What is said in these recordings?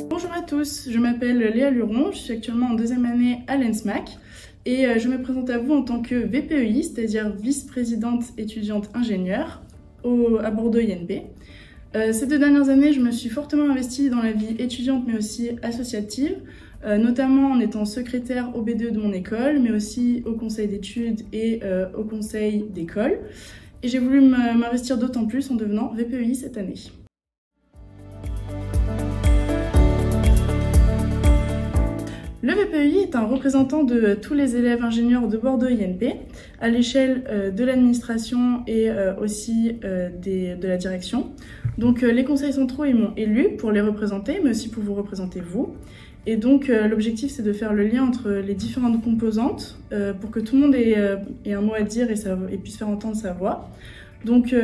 Bonjour à tous, je m'appelle Léa Luron, je suis actuellement en deuxième année à l'ENSMAC et je me présente à vous en tant que VPEI, c'est-à-dire vice-présidente étudiante ingénieure à Bordeaux INP. Ces 2 dernières années, je me suis fortement investie dans la vie étudiante mais aussi associative, notamment en étant secrétaire au B2 de mon école, mais aussi au conseil d'études et au conseil d'école. Et j'ai voulu m'investir d'autant plus en devenant VPEI cette année. Le VPEI est un représentant de tous les élèves ingénieurs de Bordeaux INP à l'échelle de l'administration et aussi de la direction. Donc les conseils centraux ils m'ont élu pour les représenter, mais aussi pour vous représenter vous. Et donc l'objectif c'est de faire le lien entre les différentes composantes pour que tout le monde ait un mot à dire et puisse faire entendre sa voix. Donc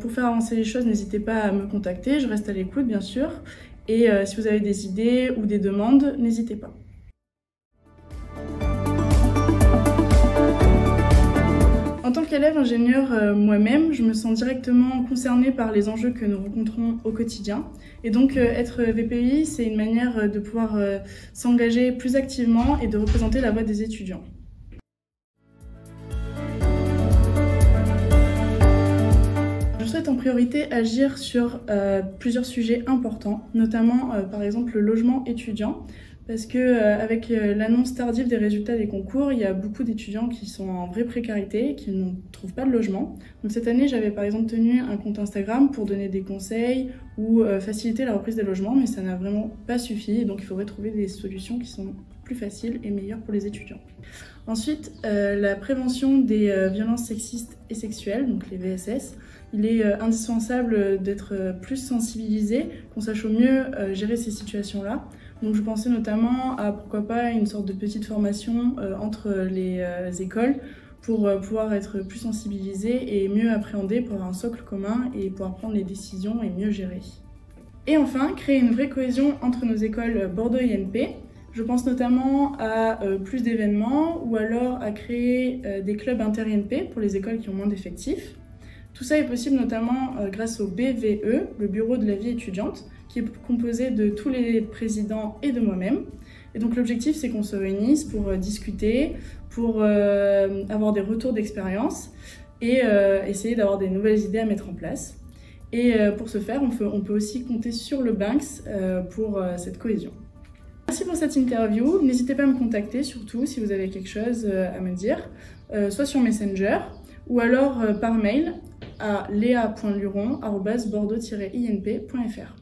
pour faire avancer les choses, n'hésitez pas à me contacter, je reste à l'écoute bien sûr. Et si vous avez des idées ou des demandes, n'hésitez pas. En tant qu'élève ingénieur moi-même, je me sens directement concernée par les enjeux que nous rencontrons au quotidien. Et donc être VPEI, c'est une manière de pouvoir s'engager plus activement et de représenter la voix des étudiants. Je souhaite en priorité agir sur plusieurs sujets importants, notamment par exemple le logement étudiant. Parce qu'avec l'annonce tardive des résultats des concours, il y a beaucoup d'étudiants qui sont en vraie précarité, qui ne trouvent pas de logement. Donc cette année, j'avais par exemple tenu un compte Instagram pour donner des conseils ou faciliter la reprise des logements, mais ça n'a vraiment pas suffi. Donc il faudrait trouver des solutions qui sont plus faciles et meilleures pour les étudiants. Ensuite, la prévention des violences sexistes et sexuelles, donc les VSS. Il est indispensable d'être plus sensibilisé, qu'on sache au mieux gérer ces situations-là. Donc je pensais notamment à pourquoi pas une sorte de petite formation entre les écoles pour pouvoir être plus sensibilisé et mieux appréhender pour avoir un socle commun et pouvoir prendre les décisions et mieux gérer. Et enfin, créer une vraie cohésion entre nos écoles Bordeaux INP. Je pense notamment à plus d'événements ou alors à créer des clubs inter-INP pour les écoles qui ont moins d'effectifs. Tout ça est possible notamment grâce au BVE, le Bureau de la vie étudiante, qui est composé de tous les présidents et de moi-même. Et donc l'objectif, c'est qu'on se réunisse pour discuter, pour avoir des retours d'expérience et essayer d'avoir des nouvelles idées à mettre en place. Et pour ce faire, on peut aussi compter sur le Banks pour cette cohésion. Merci pour cette interview. N'hésitez pas à me contacter, surtout si vous avez quelque chose à me dire, soit sur Messenger ou alors par mail à lea.luron@bordeaux-inp.fr.